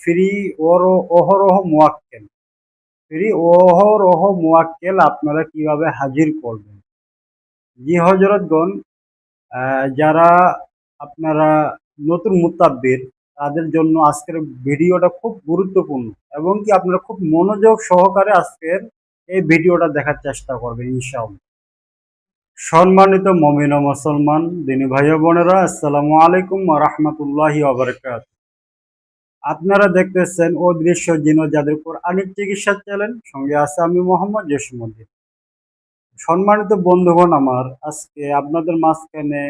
Free অহরহ মুয়াক্কেল। Free অহরহ মুয়াক্কেল আপনারা কিভাবে হাজির করবেন। জি হযরতগণ, যারা আপনারা নতুন মুতাব্বির, তাদের জন্য আজকের ভিডিওটা খুব গুরুত্বপূর্ণ এবং কি আপনারা খুব মনোযোগ সহকারে আজকের এই ভিডিওটা দেখার চেষ্টা করবেন ইনশাআল্লাহ। সম্মানিত মুমিন ও মুসলমান দিনী ভাই ও বোনেরা, আসসালামু আলাইকুম ওয়া রাহমাতুল্লাহি ওয়া বারাকাতুহু। আপনারা দেখতেছেন অদৃশ্য জিন ও জাদুর কোরআনিক চিকিৎসা চ্যানেল, সঙ্গে আছে আমি মোহাম্মদ জসিমউদ্দিন। সম্মানিত বন্ধুগণ আমার, আজকে আপনাদের মাঝখানে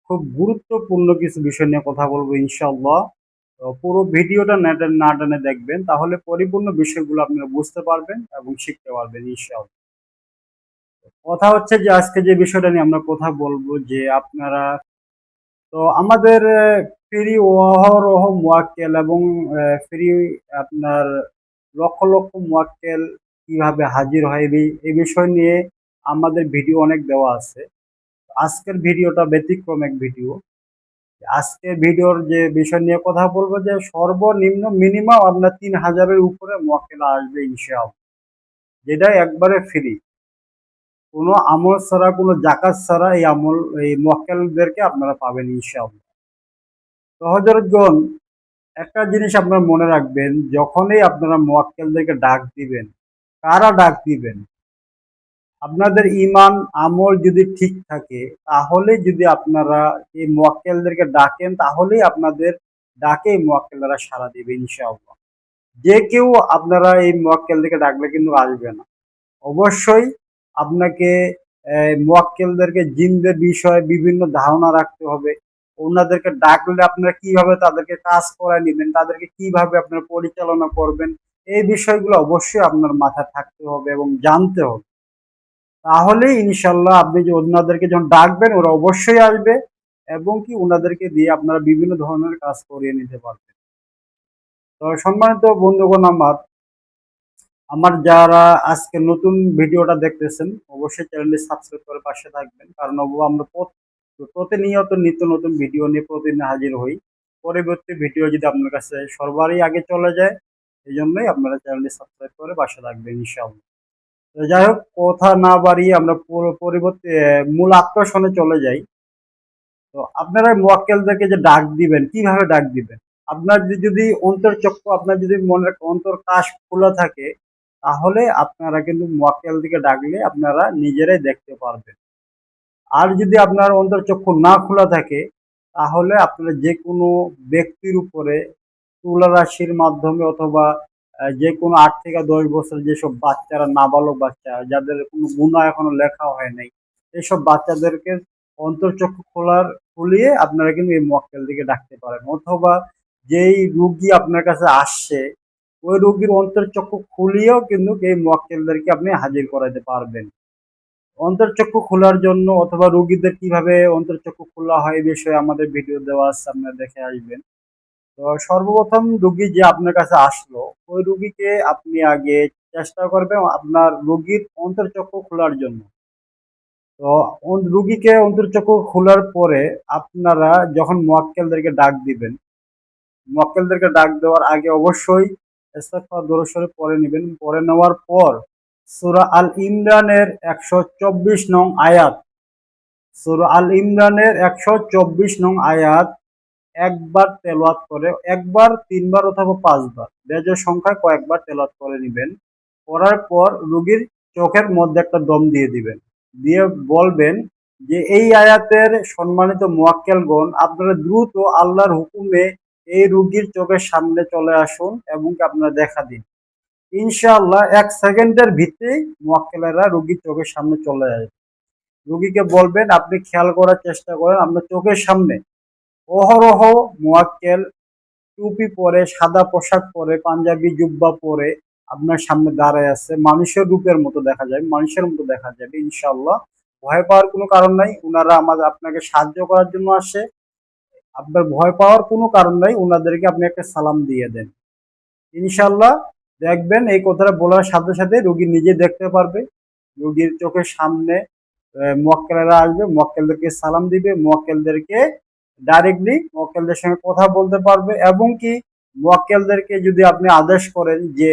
খুব গুরুত্বপূর্ণ কিছু বিষয় নিয়ে কথা বলবো ইনশাআল্লাহ। তো পুরো ভিডিওটা না টেনে দেখবেন, তাহলে পরিপূর্ণ বিষয়গুলো আপনারা বুঝতে পারবেন এবং শিখতে পারবেন ইনশাআল্লাহ। কথা হচ্ছে যে আজকে যে বিষয়টা নিয়ে আমরা কথা বলবো, যে আপনারা তো আমাদের ফ্রি অহরহ মুয়াক্কেল এবং ফ্রি আপনার লক্ষ লক্ষ মুয়াক্কেল কিভাবে হাজির হয় এই বিষয় নিয়ে আমাদের ভিডিও অনেক দেওয়া আছে। আজকের ভিডিওটা ব্যতিক্রম এক ভিডিও। আজকের ভিডিওর যে বিষয় নিয়ে কথা বলবো, যে সর্বনিম্ন মিনিমাম আপনার ৩,০০০-এর উপরে মুয়াক্কেল আসবে ইনশাআল্লাহ, যেটা একবারে ফ্রি। কোনো আমল ছাড়া, কোনো জাকাত ছাড়া এই মুয়াক্কেলদেরকে আপনারা পাবেন ইনশাআল্লাহ। তো হযরতগণ, একটা জিনিস আপনারা মনে রাখবেন, যখনই আপনারা মুয়াক্কেলদেরকে ডাক দিবেন, কারা ডাক দিবেন? আপনাদের ঈমান আমল যদি ঠিক থাকে, তাহলে যদি আপনারা এই মুয়াক্কেলদেরকে ডাকেন, তাহলেই আপনাদের ডাকে এই মুয়াক্কেলরা সাড়া দিবে ইনশাআল্লাহ। যে কেউ আপনারা এই মুয়াক্কেলদেরকে ডাকলে কিন্তু আসবে না। অবশ্যই আপনাকে মুয়াক্কেলদেরকে জিনদের বিষয়ে বিভিন্ন ধারণা রাখতে হবে। ওনাদেরকে ডাকলে আপনারা কিভাবে তাদেরকে কাজ করায় নিবেন, তাদেরকে কিভাবে আপনারা পরিচালনা করবেন, এই বিষয়গুলো অবশ্যই আপনার মাথায় থাকতে হবে এবং জানতে হবে। তাহলে ইনশাল্লাহ আপনি যে ওনাদেরকে যখন ডাকবেন, ওরা অবশ্যই আসবে এবং কি ওনাদেরকে দিয়ে আপনারা বিভিন্ন ধরনের কাজ করিয়ে নিতে পারবেন। তো সম্মানিত বন্ধুগণ আমার, যারা আজকে নতুন ভিডিওটা দেখতেছেন, অবশ্যই চ্যানেলটি সাবস্ক্রাইব করে পাশে থাকবেন, কারণ আমরা প্রতিনিয়ত নিত্য নতুন ভিডিও নিয়ে প্রতিদিন হাজির হই। পরবর্তী ভিডিও যদি আপনার কাছে সর্বারই আগে চলে যায়, এই জন্যই আপনারা চ্যানেলটি সাবস্ক্রাইব করে পাশে থাকবেন ইনশাআল্লাহ। তো যাই হোক, কথা না বাড়িয়ে আমরা পরবর্তী মূল আকর্ষণে চলে যাই। তো আপনারা মুয়াক্কেলদেরকে যে ডাক দিবেন, কিভাবে ডাক দিবেন? আপনার যদি অন্তর্চক্ষু, আপনার যদি মনের অন্তর কাশ খোলা থাকে, তাহলে আপনারা কিন্তু মুয়াক্কেলদেরকে ডাকলে আপনারা নিজেরাই দেখতে পারবেন। আর যদি আপনার অন্তর্চক্ষু না খোলা থাকে, তাহলে আপনারা যে কোনো ব্যক্তির উপরে তুলা রাশির মাধ্যমে অথবা যে কোনো ৮ থেকে ১০ বছর যেসব বাচ্চারা, নাবালক বাচ্চা, যাদের কোনো গুনাহ এখনো লেখা হয় নাই, এসব বাচ্চাদেরকে অন্তর্চক্ষু খুলিয়ে আপনারা কিন্তু এই মুয়াক্কেলদেরকে ডাকতে পারেন। অথবা যেই রুগী আপনার কাছে আসছে, ওই রুগীর অন্তর্চক্ষু খুলিয়েও কিন্তু এই মুয়াক্কেলদেরকে আপনি হাজির করাতে পারবেন। অন্তর্চক্ষু খোলার জন্য অথবা রুগীদের কিভাবে অন্তর্চক্ষু খোলা হয়, এই বিষয়ে আমাদের ভিডিও দেওয়া আছে, আপনারা দেখে আসবেন। তো সর্বপ্রথম রুগী যে আপনার কাছে আসলো, ওই রুগীকে আপনি আগে চেষ্টা করবেন আপনার রুগীর অন্তর্চক্ষু খোলার জন্য। তো রুগীকে অন্তর্চক্ষু খোলার পরে আপনারা যখন মুয়াক্কেলদেরকে ডাক দিবেন, মুয়াক্কেলদেরকে ডাক দেওয়ার আগে অবশ্যই ইস্তিগফার দরুদ শরীফ পড়ে নেবেন। পড়ে নেওয়ার পর সূরা আল ইমরানের ১২৪ নং আয়াত, সূরা আল ইমরানের ১২৪ নং আয়াত একবার তেলাওয়াত করে, একবার, ৩ বার অথবা ৫ বার, বেজোড় সংখ্যায় কয়েকবার তেলাওয়াত করে নেবেন। করার পর রুগীর চোখের মধ্যে একটা দম দিয়ে দিবেন, দিয়ে বলবেন যে এই আয়াতের সম্মানিত মুয়াক্কেলগণ, আপনারা দ্রুত আল্লাহর হুকুমে এই রুগীর চোখের সামনে চলে আসুন এবং আপনারা দেখা দিন। ইনশাআল্লাহ ১ সেকেন্ডের ভিতরেই মুয়াক্কেলেরা রুগীর চোখের সামনে চলে আসবে। রুগীকে বলবেন, আপনি খেয়াল করার চেষ্টা করেন, আপনার চোখের সামনে অহরহ মুয়াক্কেল টুপি পরে, সাদা পোশাক পরে, পাঞ্জাবি জুব্বা পরে আপনার সামনে দাঁড়ায় আছে। মানুষের রূপের মতো দেখা যায়, মানুষের মতো দেখা যাবে ইনশাআল্লাহ। ভয় পাওয়ার কোনো কারণ নাই, উনারা আপনাকে সাহায্য করার জন্য আসে। আপনার ভয় পাওয়ার কোনো কারণ নাই, উনাদেরকে আপনি একটা সালাম দিয়ে দেন। ইনশাআল্লাহ দেখবেন এই কথাটা বলার সাথে সাথে রুগী নিজে দেখতে পারবে। রুগীর চোখের সামনে মুয়াক্কেলরা আসবে, মুয়াক্কেলদেরকে সালাম দিবে, মুয়াক্কেলদেরকে ডাইরেক্টলি মুয়াক্কেলদের সঙ্গে কথা বলতে পারবে এবং কি মুয়াক্কেলদেরকে যদি আপনি আদেশ করেন যে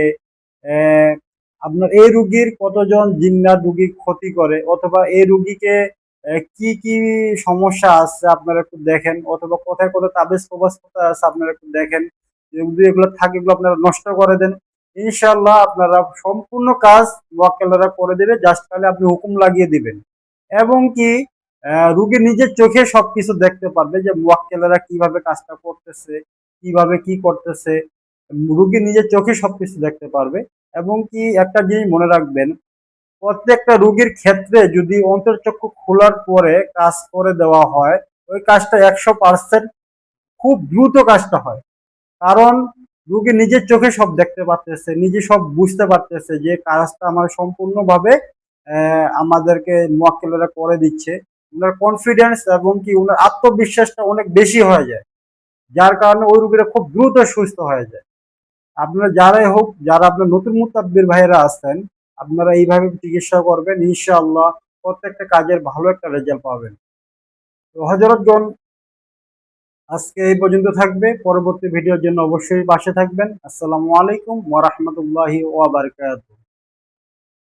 আপনার এই রুগীর কতজন জিন্নাত রুগী ক্ষতি করে, অথবা এই রুগীকে কি কি সমস্যা আছে আপনারা একটু দেখেন, অথবা কোথায় কোথায় তাবিজ কবজ কোথায় আছে আপনারা একটু দেখেন, যদি এগুলো থাকে এগুলো আপনারা নষ্ট করে দেন, ইনশাআল্লাহ আপনারা সম্পূর্ণ কাজ মুয়াক্কেলরা করে দেবে। জাস্ট খালি আপনি হুকুম লাগিয়ে দিবেন, এবং কি রুগী নিজের চোখে সবকিছু দেখতে পারবে যে মুয়াক্কেলরা কিভাবে কাজটা করতেছে, কিভাবে কি করতেছে, রুগী নিজের চোখে সবকিছু দেখতে পারবে। এবং কি একটা জিনিস মনে রাখবেন, প্রত্যেকটা রোগীর ক্ষেত্রে যদি অন্তর্চক্ষু খোলার পরে কাজ করে দেওয়া হয়, ওই কাজটা 100% খুব দ্রুত কাজটা হয়। কারণ রোগী নিজের চোখে সব দেখতে পারতেছে, নিজে সব বুঝতে পারতেছে যে কাজটা আমার সম্পূর্ণভাবে আমাদেরকে মুয়াক্কেলেরা করে দিচ্ছে। ওনার কনফিডেন্স এবং কি ওনার আত্মবিশ্বাসটা অনেক বেশি হয়ে যায়, যার কারণে ওই রোগীরা খুব দ্রুত সুস্থ হয়ে যায়। আপনারা যারাই হোক, যারা আপনার নতুন মুতাব্বির ভাইরা আছেন, আপনারা এইভাবে চিকিৎসা করবেন, ইনশাআল্লাহ প্রত্যেকটা কাজের ভালো একটা রেজাল্ট পাবেন। তো হযরতগণ, আজকে এই পর্যন্ত থাকবে। পরবর্তী ভিডিওর জন্য অবশ্যই পাশে থাকবেন। আসসালামু আলাইকুম ওয়া রাহমাতুল্লাহি ওয়া বারাকাতুহু।